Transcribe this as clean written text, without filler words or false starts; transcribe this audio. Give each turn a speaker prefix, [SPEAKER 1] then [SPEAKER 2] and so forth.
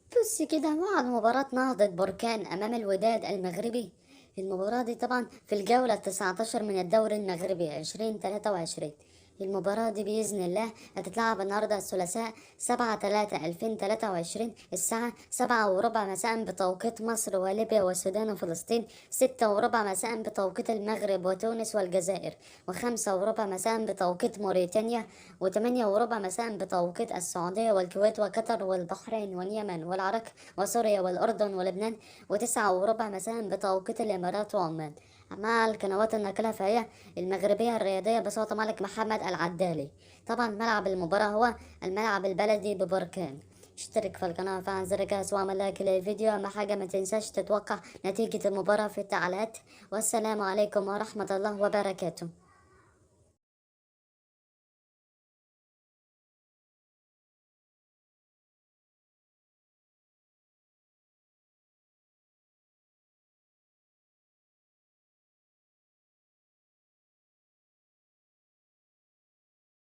[SPEAKER 1] بص كده بعد مباراة نهضة بركان أمام الوداد المغربي. المباراة دي طبعا في الجولة 19 من الدوري المغربي 2023. المباراة دي بإذن الله هتتلعب النهاردة الثلاثاء 7/3/2023 الساعة 7:15 مساء بتوقيت مصر وليبيا والسودان وفلسطين، 6:15 مساء بتوقيت المغرب وتونس والجزائر، و5:15 مساء بتوقيت موريتانيا، و8:15 مساء بتوقيت السعودية والكويت وقطر والبحرين واليمن والعراق وسوريا والأردن ولبنان، و9:15 مساء بتوقيت الإمارات وعمان. مع القنوات الناقلة فهي المغربية الرياضية بصوت ملك محمد العدالي. طبعا ملعب المباراة هو الملعب البلدي ببركان. اشترك في القناة وفعل زر الجرس واعمل لايك للفيديو. أهم حاجة ما تنساش تتوقع نتيجة المباراة في التعليقات. والسلام عليكم ورحمة الله وبركاته.